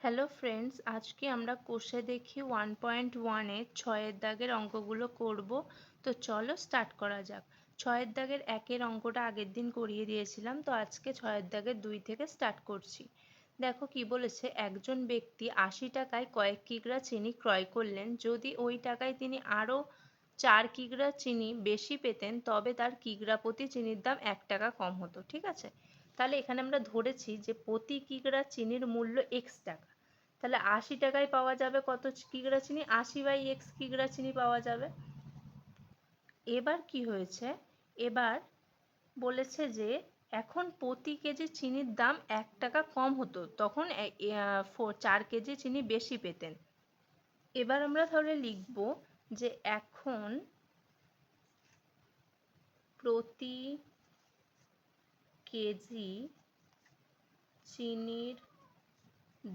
Hello friends, আজকে আমরা কোষে দেখি 1.1 ছয়ের দাগের অঙ্কগুলো করব। তো চলো স্টার্ট করা যাক। ছয়ের দাগের একের অঙ্কটা আগের দিন করিয়ে দিয়েছিলাম, তো আজকে ছয়ের দাগের 2 থেকে স্টার্ট করছি। দেখো কি বলেছে, একজন ব্যক্তি 80 টাকায় কয়েক কিগ্রা চিনি ক্রয় করলেন। যদি ওই টাকায় তিনি আরও 4 কিগ্রা চিনি বেশি পেতেন, তবে তার কিগ্রা প্রতি চিনির দাম 1 টাকা কম হতো। ঠিক আছে, তাহলে এখানে আমরা ধরেছি যে প্রতি কিগ্রা চিনির মূল্য x টাকা। তাহলে 80 টাকায় পাওয়া যাবে কত কিগ্রা চিনি? 80/x কিগ্রা চিনি পাওয়া যাবে। এবার কি হয়েছে, এবার বলেছে যে এখন প্রতি কেজি চিনির দাম 1 টাকা কম হতো, তখন 4 কেজি চিনি বেশি পেতেন। এবার আমরা তাহলে লিখব যে এখন প্রতি কেজি চিনির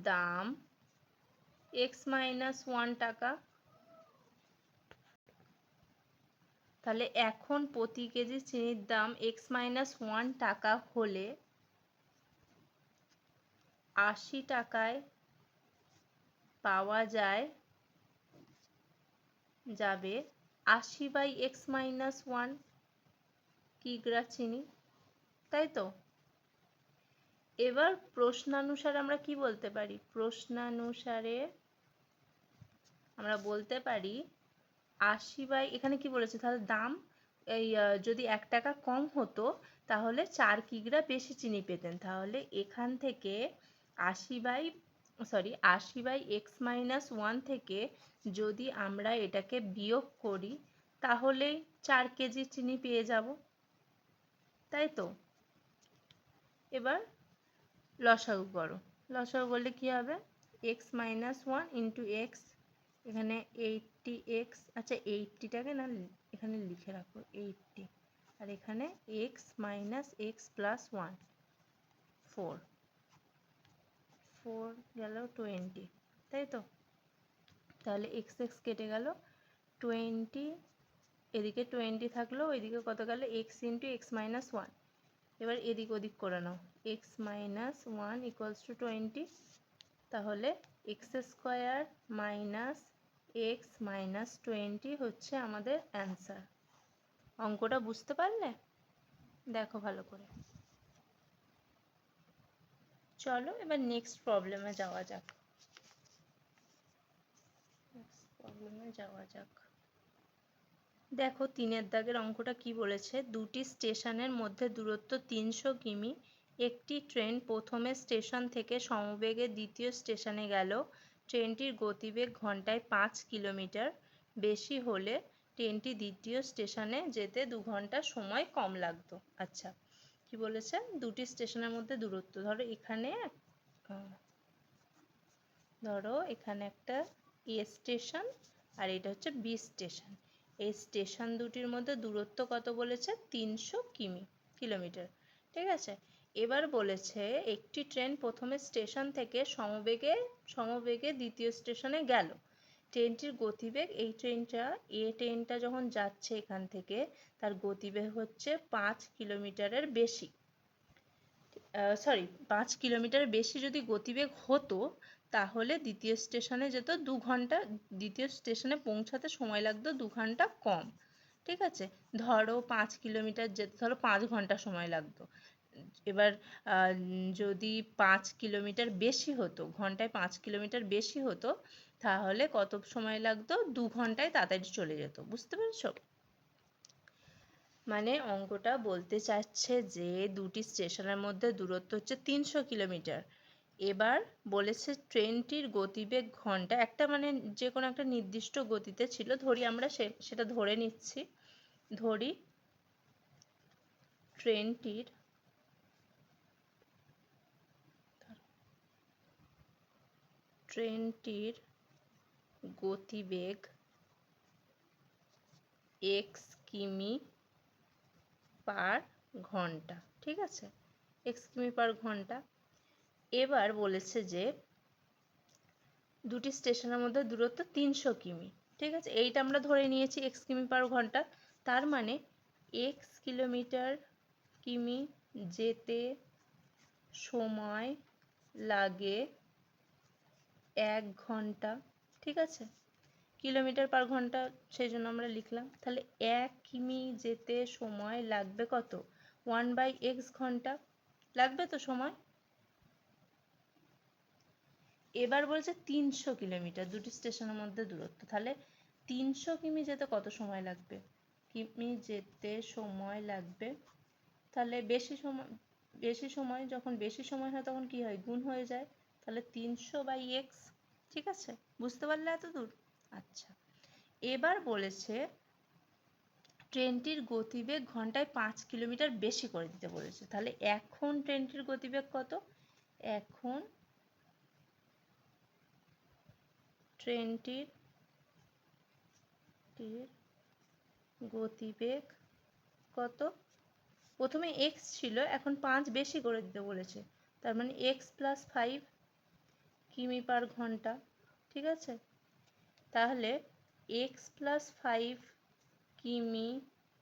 দাম x-1 টাকা। তাহলে এখন প্রতি কেজি চিনির দাম x-1 টাকা হলে 80 টাকায় পাওয়া যাবে 80/x-1 কিগ্রা চিনি, তাই তো? এবার প্রশ্নানুসারে আমরা কি বলতে পারি? প্রশ্নানুসারে আমরা বলতে পারি 80 এখানে কি বলেছে, তাহলে দাম এই যদি 1 টাকা কম হতো তাহলে 4 কিগ্রা বেশি চিনি পেতেন। তাহলে এখান থেকে 80/x-1 থেকে যদি আমরা এটাকে বিয়োগ করি তাহলে 4 কেজি চিনি পেয়ে যাব, তাই তো? এবার লসাগু করো। লসাগু করলে কি হবে? x-1 ইন্টু x, এখানে 80x, আচ্ছা 80টাকে না এখানে লিখে রাখো 80, আর এখানে x মাইনাস x প্লাস 1, 4 গেল 20, তাই তো? তাহলে x কেটে গেল 20, এদিকে 20 থাকলো, ওইদিকে কত গেল? x into x minus 1। এবার এদিক ওদিক করে নাও, x মাইনাস 1 ইকুয়ালস টু 20, তাহলে x² মাইনাস x মাইনাস 20 হচ্ছে আমাদের অ্যান্সার। অঙ্কটা বুঝতে পারলে? দেখো ভালো করে। চলো এবার নেক্সট প্রবলেমে যাওয়া যাক। দেখো 3-এর দাগের অঙ্কটা কি বলেছে, দুটি স্টেশনের মধ্যে দূরত্ব 300 কিমি। একটি ট্রেন প্রথমে স্টেশন থেকে সমবেগে দ্বিতীয় স্টেশনে গেল। ট্রেনটির গতিবেগ ঘন্টায় 5 কিলোমিটার বেশি হলে ট্রেনটি দ্বিতীয় স্টেশনে যেতে 2 ঘন্টা সময় কম লাগতো। আচ্ছা, কি বলেছে, দুটি স্টেশনের মধ্যে দূরত্ব, ধরো এখানে একটা এ স্টেশন আর এটা হচ্ছে বি স্টেশন। এই স্টেশন দুটির মধ্যে দূরত্ব কত বলেছে? 300 কিলোমিটার। ঠিক আছে, এবার বলেছে একটি ট্রেন প্রথমে স্টেশন থেকে সমবেগে দ্বিতীয় স্টেশনে গেল। ট্রেনটির গতিবেগ, এই ট্রেনটা যখন যাচ্ছে এখান থেকে, তার গতিবেগ হচ্ছে 5 কিলোমিটারের বেশি। 5 কিলোমিটার বেশি যদি গতিবেগ হতো তাহলে দ্বিতীয় স্টেশনে যেত 2 ঘন্টা, দ্বিতীয় স্টেশনে পৌঁছাতে সময় লাগতো 2 ঘন্টা কম। ঠিক আছে, ধরো 5 কিলোমিটার যেতে ধরো 5 ঘন্টা সময় লাগতো। এবার যদি 5 কিলোমিটার বেশি হতো, ঘন্টায় 5 কিলোমিটার বেশি হতো, তাহলে কত সময় লাগতো? 2 ঘন্টায় তাড়াতাড়ি চলে যেত। বুঝতে পেরেছো? মানে অঙ্কটা বলতে চাচ্ছে যে দুটি স্টেশনের মধ্যে দূরত্ব হচ্ছে 300 কিলোমিটার। এবার বলেছে ট্রেনটির গতিবেগ ঘন্টা একটা, মানে যে কোনো একটা নির্দিষ্ট গতিতে ছিল, ধরি আমরা সেটা ধরে নিচ্ছি। ধরি ট্রেনটির গতিবেগ x কিমি পার ঘন্টা। ঠিক আছে, x কিমি পার ঘন্টা। এবার বলেছে যে দুটি স্টেশনের মধ্যে দূরত্ব 300 কিমি। ঠিক আছে, এইটা আমরা ধরে নিয়েছি x কিমি পার ঘন্টা। তার মানে x কিমি যেতে সময় লাগে 1 ঘন্টা, ঠিক আছে, কিলোমিটার পার ঘন্টা সেই জন্য আমরা লিখলাম। তাহলে 1 কিমি যেতে সময় লাগবে কত? 1/x ঘন্টা লাগবে তো সময়। এবার বলছে 300 কিলোমিটার, দুটি স্টেশনের মধ্যে দূরত্ব, তাহলে 300 কিমি যেতে কত সময় লাগবে? কিমি যেতে সময় লাগবে, তাহলে বেশি সময় যখন বেশি সময় হয় তখন কি হয়? গুণ হয়ে যায়, তাহলে 300/x, ঠিক আছে, বুঝতে পারলে এত দূর? আচ্ছা, এবার বলেছে ট্রেনটির গতিবেগ ঘন্টায় 5 কিলোমিটার বেশি করে দিতে বলেছে। তাহলে এখন ট্রেনটির গতিবেগ কত? এখন ট্রেনটির গতিবেগ কত? প্রথমে x ছিল, এখন 5 বেশি করে দিতে বলেছে, তার মানে x + 5 কিমি পার ঘন্টা, ঠিক আছে। তাহলে x + 5 কিমি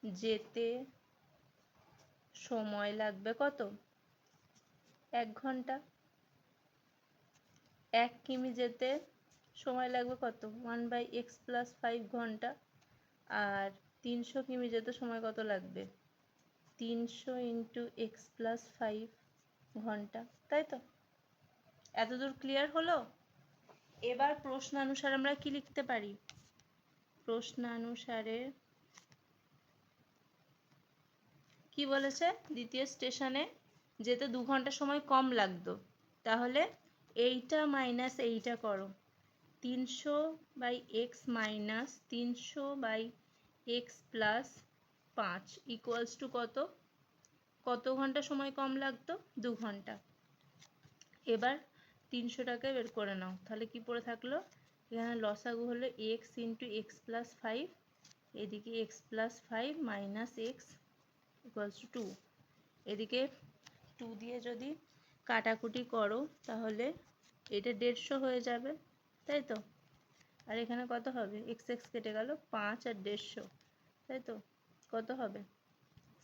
যেতে সময় লাগবে কত? 1 ঘন্টা। 1 কিমি যেতে সময় লাগবে কত? 1/x + 5 ঘন্টা। আর 300 কিমি যেতে সময় কত লাগবে? 300 × x + 5 ঘন্টা, তাই তো? এতদূর ক্লিয়ার হলো? এবার প্রশ্নানুসারে আমরা কি লিখতে পারি? প্রশ্নানুসারে কি বলেছে? দ্বিতীয় স্টেশনে যেতে 2 ঘন্টা সময় কম লাগতো, তাহলে এইটা মাইনাস এইটা করো, 300/x minus 300/x + 5 equals to কত? কত ঘন্টা সময় কম লাগতো? 2 ঘন্টা। এবার 300টাকে বের করে নাও, তাহলে কি পড়ে থাকলো? এখানে লসাগু হলো x × x + 5, এদিকে x + 5 minus x equals to 2, এদিকে 2 দিয়ে যদি কাটাকুটি করো তাহলে এটা 150 হয়ে যাবে, তাই তো? আর এখানে কত হবে? x কেটে গেল, 5 আর 150, তাই তো? কত হবে?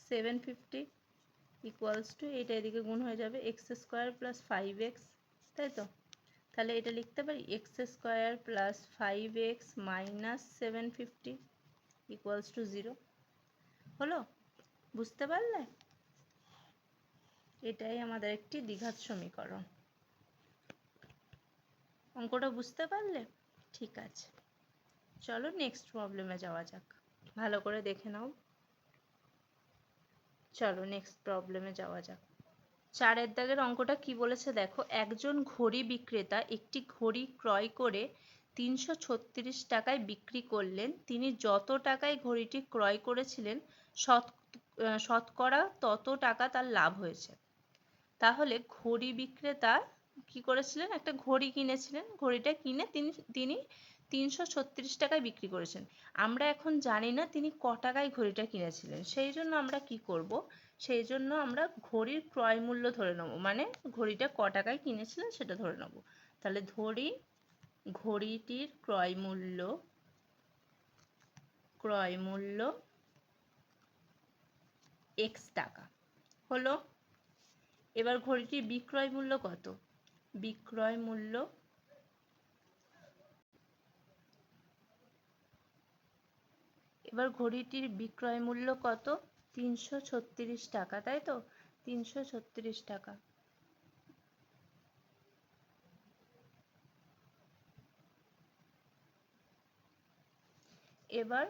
750 ইকুয়ালস টু, এটা এদিকে গুণ হয়ে যাবে x² + 5x, তাই তো? তাহলে এটা লিখতে পারি x² + 5x minus 750 equals to 0। হলো? বুঝতে পারলে? এটাই আমাদের একটি দ্বিঘাত সমীকরণ। অঙ্কটা বুঝতে পারলে? ঠিক আছে, চলো নেক্সট প্রবলেমে যাওয়া যাক, ভালো করে দেখে নাও। চলো নেক্সট প্রবলেমে যাওয়া যাক। 4 দাগের অঙ্কটা কি বলেছে দেখো। একজন ঘড়ি বিক্রেতা একটি ঘড়ি ক্রয় করে 336 টাকায় বিক্রি করলেন। তিনি যত টাকায় ঘড়িটি ক্রয় করেছিলেন শতকরা তত টাকা তার লাভ হয়েছে। তাহলে ঘড়ি বিক্রেতা কি করেছিলেন? একটা ঘড়ি কিনেছিলেন, ঘড়িটা কিনে তিনি 336 টাকায় বিক্রি করেছেন। আমরা এখন জানি না তিনি ক টাকায় ঘড়িটা কিনেছিলেন, সেই জন্য আমরা কি করব? সেই জন্য আমরা ঘড়ির ক্রয় মূল্য ধরে নেব, মানে ঘড়িটা ক টাকায় কিনেছিলেন সেটা ধরে নেব। তাহলে ধরি ঘড়িটির ক্রয় মূল্য x টাকা হলো। এবার ঘড়িটির বিক্রয় মূল্য কত? বিক্রয় মূল্য এবার ঘড়িটির বিক্রয় মূল্য কত? 336 টাকা, তাই তো? 336 টাকা। এবার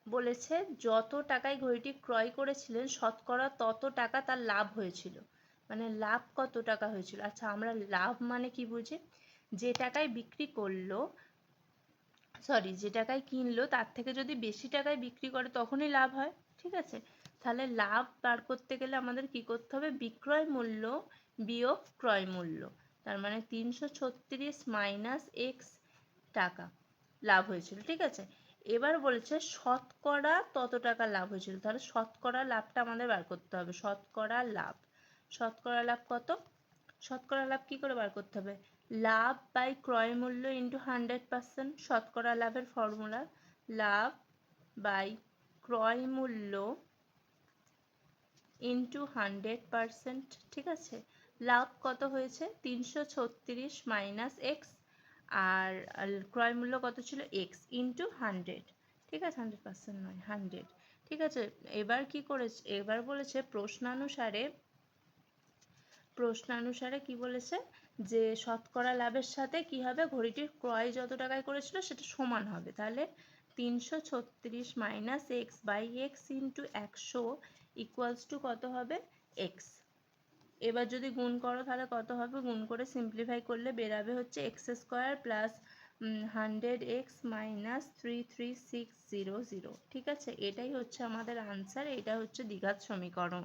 বলেছে যত টাকায় ঘড়িটি ক্রয় করেছিলেন শতকরা তত টাকা তার লাভ হয়েছিল। মানে লাভ কত টাকা হয়েছিল? আচ্ছা, আমরা লাভ মানে কি বুঝি? যে টাকায় বিক্রি করলো, যে টাকায় কিনলো তার থেকে যদি বেশি টাকায় বিক্রি করে তখনই লাভ হয়, ঠিক আছে। তাহলে লাভ বার করতে গেলে আমাদের কি করতে হবে? বিক্রয় মূল্য বিয়োগ ক্রয় মূল্য, তার মানে 336 মাইনাস x টাকা লাভ হয়েছিল, ঠিক আছে। এবার বলেছে শতকরা তত টাকা লাভ হয়েছিল, তাহলে শতকরা লাভটা আমাদের বার করতে হবে। শতকরা লাভ কত? শতকরা লাভ কি করে বার করতে হবে? লাভ বাই ক্রয় মূল্য ইন্টু 100%। শতকরা লাভের ফর্মুলা লাভ বাই ক্রয় মূল্য ইন্টু 100%, ঠিক আছে। লাভ কত হয়েছে 336 মাইনাস এক্স, আর ক্রয় মূল্য কত ছিল এক্স ইন্টু 100, ঠিক আছে 100% নয় 100, ঠিক আছে। এবার কি করেছে, এবার বলেছে প্রশ্নানুসারে কি বলেছে যে শতকরা লাভের সাথে কি হবে, ঘড়িটির ক্রয় যত টাকায় করেছিল সেটা সমান হবে। তাহলে 336 minus x by x into 100 equals to কত হবে এক্স। এবার যদি গুণ করো তাহলে কত হবে, গুণ করে সিম্পলিফাই করলে বেরাবে হচ্ছে x square plus 100x minus 33600, ঠিক আছে। এটাই হচ্ছে আমাদের আনসার, এটা হচ্ছে দ্বিঘাত সমীকরণ।